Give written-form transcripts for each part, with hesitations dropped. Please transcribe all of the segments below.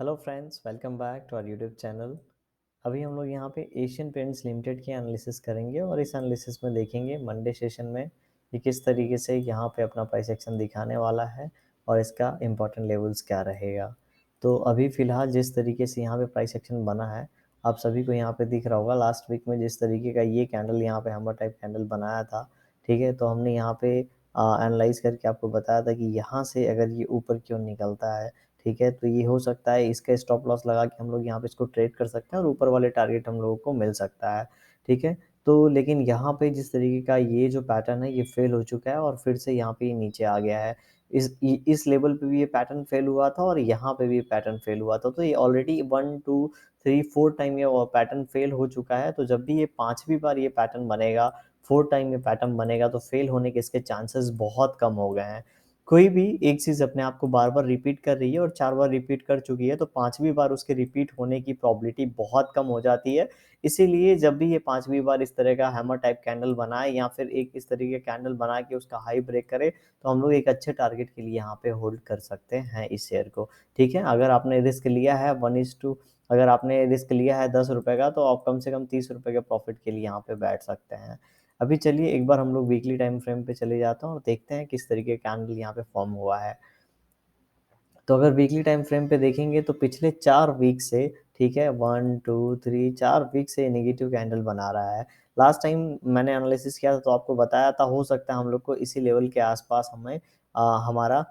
Hello friends, welcome back to our YouTube channel. अभी हम लोग यहाँ पे एशियन पेंट्स लिमिटेड की एनालिसिस करेंगे और इस एनालिसिस में देखेंगे मंडे सेशन में ये किस तरीके से यहाँ पे अपना प्राइस एक्शन दिखाने वाला है और इसका इम्पोर्टेंट लेवल्स क्या रहेगा। तो अभी फ़िलहाल जिस तरीके से यहाँ पे प्राइस एक्शन बना है, आप सभी को यहाँ पे दिख रहा होगा। लास्ट वीक में जिस तरीके का ये कैंडल यहाँ पे हैमर टाइप कैंडल बनाया था, ठीक है, तो हमने यहाँ पे एनालाइज करके आपको बताया था कि यहाँ से अगर ये ऊपर क्यों निकलता है, ठीक है, तो ये हो सकता है इसका स्टॉप लॉस लगा के हम लोग यहाँ पे इसको ट्रेड कर सकते हैं और ऊपर वाले टारगेट हम लोगों को मिल सकता है, ठीक है। तो लेकिन यहाँ पे जिस तरीके का ये जो पैटर्न है ये फेल हो चुका है और फिर से यहाँ पे ये नीचे आ गया है। इस लेवल पे भी ये पैटर्न फेल हुआ था और यहाँ पे भी ये पैटर्न फेल हुआ था। तो ये ऑलरेडी 1 2 3 4 टाइम ये पैटर्न फेल हो चुका है। तो जब भी ये 5वीं बार ये पैटर्न बनेगा, 4 टाइम ये पैटर्न बनेगा, तो फेल होने के इसके चांसेस बहुत कम हो गए हैं। कोई भी एक चीज़ अपने आप को बार-बार रिपीट कर रही है और 4 बार रिपीट कर चुकी है, तो 5वीं बार उसके रिपीट होने की प्रोबेबिलिटी बहुत कम हो जाती है। इसीलिए जब भी ये 5वीं बार इस तरह का हैमर टाइप कैंडल बनाए या फिर एक इस तरीके का कैंडल बना के उसका हाई ब्रेक करे, तो हम लोग एक अच्छे टारगेट के लिए यहाँ पे होल्ड कर सकते हैं इस शेयर को, ठीक है? अगर आपने रिस्क लिया है 1:2, अगर आपने रिस्क लिया है ₹10 का, तो आप कम से कम ₹30 के प्रॉफिट के लिए यहाँ पे बैठ सकते हैं। अभी चलिए एक बार हम लोग वीकली टाइम फ्रेम पे चले जाते हैं और देखते हैं किस तरीके का कैंडल यहाँ पे फॉर्म हुआ है। तो अगर वीकली टाइम फ्रेम पे देखेंगे तो पिछले 4 वीक से, ठीक है, 1 2 3 4 वीक से नेगेटिव कैंडल बना रहा है। लास्ट टाइम मैंने एनालिसिस किया था तो आपको बताया था हो सकता है हम लोग को इसी लेवल के आस-पास हमारा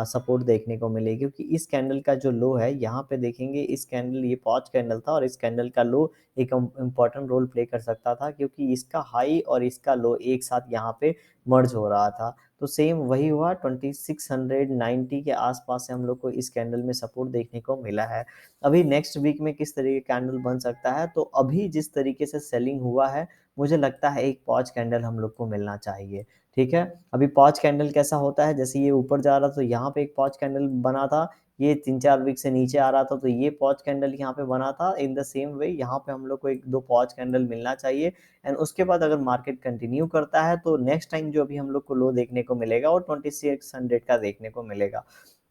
सपोर्ट देखने को मिले, क्योंकि इस कैंडल का जो लो है यहाँ पे देखेंगे, इस कैंडल ये पॉज कैंडल था और इस कैंडल का लो एक इम्पोर्टेंट रोल प्ले कर सकता था, क्योंकि इसका हाई और इसका लो एक साथ यहाँ पे मर्ज हो रहा था। तो सेम वही हुआ, 2690 के आसपास से हम लोग को इस कैंडल में सपोर्ट देखने को मिला है। अभी नेक्स्ट वीक में किस तरीके का कैंडल बन सकता है, तो अभी जिस तरीके से सेलिंग हुआ है, मुझे लगता है एक पॉज कैंडल हम लोग को मिलना चाहिए, ठीक है। अभी पॉज कैंडल कैसा होता है, जैसे ये ऊपर जा रहा था तो यहाँ पे एक पॉज कैंडल बना था, ये 3-4 वीक से नीचे आ रहा था तो ये पॉज कैंडल यहाँ पे बना था। इन द सेम वे यहाँ पे हम लोग को 1-2 पॉज कैंडल मिलना चाहिए एंड उसके बाद अगर मार्केट कंटिन्यू करता है तो नेक्स्ट टाइम जो अभी हम लोग को लो देखने को मिलेगा वो 2600 का देखने को मिलेगा।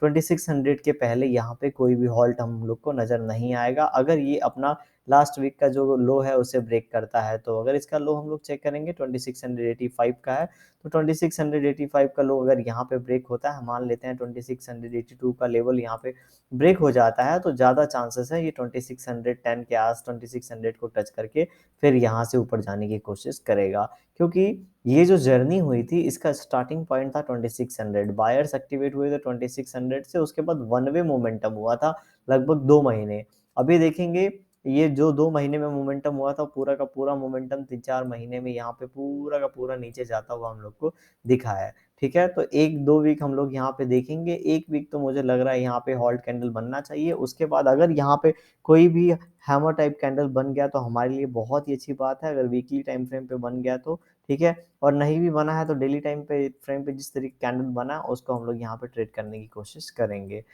2600 के पहले यहाँ पे कोई भी हॉल्ट हम लोग को नज़र नहीं आएगा। अगर ये अपना लास्ट वीक का जो लो है उसे ब्रेक करता है, तो अगर इसका लो हम लोग चेक करेंगे 2685 का है, तो 2685 का लो अगर यहाँ पे ब्रेक होता है, मान लेते हैं 2682 का लेवल यहाँ पे ब्रेक हो जाता है, तो ज़्यादा चांसेस है ये 2610 के 2600 को टच करके फिर यहाँ से ऊपर जाने की कोशिश करेगा, क्योंकि ये जो जर्नी हुई थी इसका स्टार्टिंग पॉइंट था 2600, बायर्स एक्टिवेट हुए थे 2600 से, उसके बाद वन वे मोमेंटम हुआ था लगभग 2 महीने। अभी देखेंगे ये जो 2 महीने में मोमेंटम हुआ था पूरा का पूरा मोमेंटम 3-4 महीने में यहाँ पे पूरा का पूरा नीचे जाता हुआ हम लोग को दिखा है, ठीक है। तो 1-2 वीक हम लोग यहाँ पे देखेंगे, 1 वीक तो मुझे लग रहा है यहाँ पे हॉल्ट कैंडल बनना चाहिए। उसके बाद अगर यहाँ पे कोई भी हैमर टाइप कैंडल बन गया तो हमारे लिए बहुत ही अच्छी बात है, अगर वीकली टाइम फ्रेम पे बन गया तो, ठीक है। और नहीं भी बना है तो डेली टाइम पे फ्रेम पे जिस तरीके कैंडल बना उसको हम लोग यहाँ पे ट्रेड करने की कोशिश करेंगे।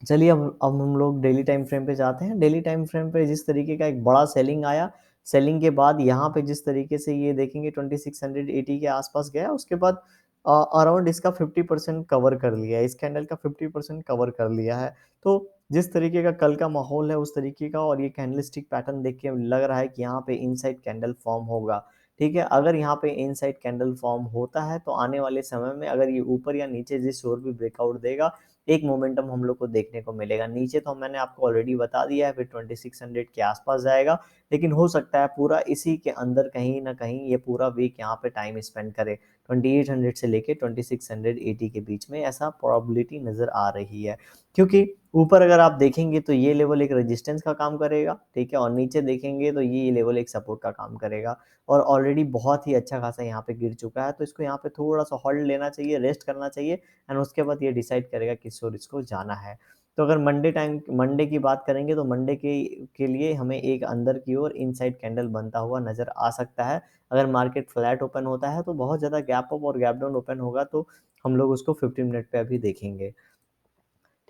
चलिए अब हम लोग डेली टाइम फ्रेम पे जाते हैं। डेली टाइम फ्रेम पे जिस तरीके का एक बड़ा सेलिंग आया, सेलिंग के बाद यहाँ पे जिस तरीके से ये देखेंगे 2680 के आसपास गया, उसके बाद अराउंड इसका 50% कवर कर लिया है, इस कैंडल का 50% कवर कर लिया है। तो जिस तरीके का कल का माहौल है उस तरीके का, और ये कैंडलस्टिक पैटर्न देख के लग रहा है कि यहाँ पे इनसाइड कैंडल फॉर्म होगा, ठीक है। अगर यहाँ पे इनसाइड कैंडल फॉर्म होता है तो आने वाले समय में अगर ये ऊपर या नीचे जिस ओर भी ब्रेकआउट देगा, एक मोमेंटम हम लोग को देखने को मिलेगा। नीचे तो मैंने आपको ऑलरेडी बता दिया है, फिर 2600 के आसपास जाएगा, लेकिन हो सकता है पूरा इसी के अंदर कहीं न कहीं ये पूरा वीक यहाँ पे टाइम स्पेंड करे। 2800 से लेके 2680 के बीच में ऐसा प्रोबेबिलिटी नज़र आ रही है। क्योंकि ऊपर अगर आप देखेंगे तो ये लेवल एक रेजिस्टेंस का काम करेगा, ठीक है? और नीचे देखेंगे तो ये लेवल एक सपोर्ट का काम करेगा, और ऑलरेडी बहुत ही अच्छा खासा यहाँ पे गिर चुका है, तो इसको यहाँ पे थोड़ा-सा होल्ड लेना चाहिए, रेस्ट करना चाहिए एंड उसके बाद ये डिसाइड करेगा किस ओर इसको जाना है। तो अगर मंडे की बात करेंगे तो मंडे के लिए हमें एक अंदर की ओर इनसाइड कैंडल बनता हुआ नज़र आ सकता है। अगर मार्केट फ्लैट ओपन होता है तो बहुत ज़्यादा गैप अप और गैप डाउन ओपन होगा, तो हम लोग उसको 15 मिनट पे अभी देखेंगे।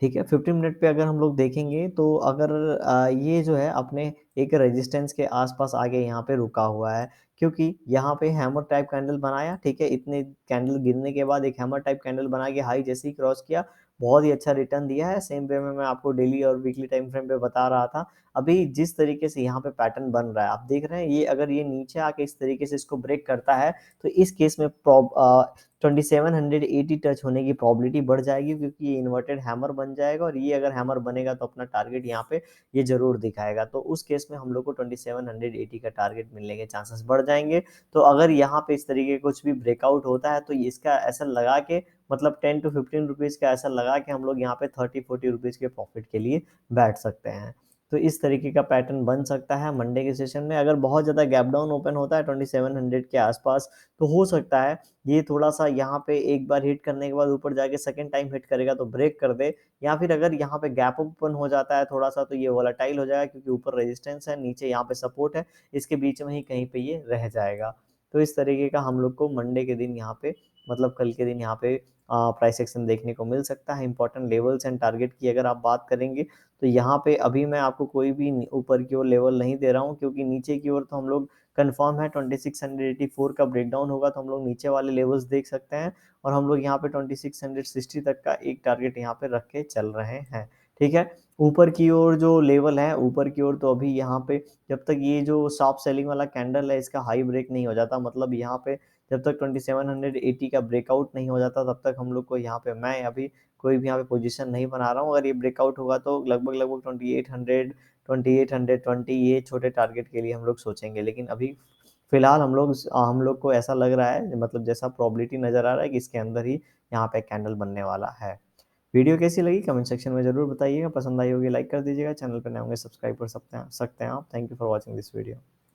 ठीक है, 15 मिनट पे अगर हम लोग देखेंगे तो अगर ये जो है अपने एक रेजिस्टेंस के आस-पास आके यहाँ पे रुका हुआ है, क्योंकि यहाँ पे हैमर टाइप कैंडल बनाया, ठीक है? इतने कैंडल गिरने के बाद एक हैमर टाइप कैंडल बना के हाई जैसे ही क्रॉस किया, बहुत ही अच्छा रिटर्न दिया है। सेम वे में मैं आपको डेली और वीकली टाइम फ्रेम पे बता रहा था। अभी जिस तरीके से यहाँ पे पैटर्न बन रहा है, आप देख रहे हैं, ये अगर ये नीचे आके इस तरीके से इसको ब्रेक करता है, तो इस केस में 2780 टच होने की प्रोबेबिलिटी बढ़ जाएगी, क्योंकि ये इन्वर्टेड हैमर बन जाएगा, और ये अगर हैमर बनेगा तो अपना टारगेट यहाँ पे ये जरूर दिखाएगा। तो उस केस में हम लोग को 2780 का टारगेट मिलने के चांसेस बढ़ जाएंगे। तो अगर यहाँ पे इस तरीके कुछ भी ब्रेकआउट होता है, तो इसका ऐसा लगा के, मतलब 10 to 15 रुपीज का ऐसा लगा के हम लोग यहाँ पे 30-40 रुपीज के प्रॉफिट के लिए बैठ सकते हैं। तो इस तरीके का पैटर्न बन सकता है मंडे के सेशन में। अगर बहुत ज़्यादा गैप डाउन ओपन होता है 2700 के आसपास, तो हो सकता है ये थोड़ा सा यहाँ पे एक बार हिट करने के बाद ऊपर जाके सेकंड टाइम हिट करेगा तो ब्रेक कर दे, या फिर अगर यहाँ पे गैप ओपन हो जाता है थोड़ा सा, तो ये वोलेटाइल हो जाएगा, क्योंकि ऊपर रेजिस्टेंस है, नीचे यहाँ पे सपोर्ट है, इसके बीच में ही कहीं पे ये रह जाएगा। तो इस तरीके का हम लोग को मंडे के दिन यहाँ पे, मतलब कल के दिन यहाँ पे प्राइस एक्शन देखने को मिल सकता है। इंपॉर्टेंट लेवल्स एंड टारगेट की अगर आप बात करेंगे, तो यहाँ पे अभी मैं आपको कोई भी ऊपर की ओर लेवल नहीं दे रहा हूँ, क्योंकि नीचे की ओर तो हम लोग कंफर्म है 2684 का ब्रेकडाउन होगा तो हम लोग नीचे वाले लेवल्स देख सकते हैं, और हम लोग यहाँ पे 2660 तक का एक टारगेट यहाँ पे रख के चल रहे हैं। ठीक है, ऊपर की ओर जो लेवल है, ऊपर की ओर तो अभी यहाँ पे जब तक ये जो शॉप सेलिंग वाला कैंडल है इसका हाई ब्रेक नहीं हो जाता, मतलब यहाँ पे जब तक 2780 का ब्रेकआउट नहीं हो जाता, तब तक हम लोग को यहाँ पे, मैं अभी कोई भी यहाँ पे पोजीशन नहीं बना रहा हूँ। अगर ये ब्रेकआउट होगा तो लगभग लगभग 2820 ये छोटे टारगेट के लिए हम लोग सोचेंगे। लेकिन अभी फिलहाल हम लोग को ऐसा लग रहा है, मतलब जैसा प्रोबेबिलिटी नजर आ रहा है कि इसके अंदर ही यहाँ पे कैंडल बनने वाला है। वीडियो कैसी लगी कमेंट सेक्शन में जरूर बताइएगा। पसंद आई होगी लाइक कर दीजिएगा। चैनल पर नए होंगे सब्सक्राइब कर सकते हैं आप। Thank you for watching this video.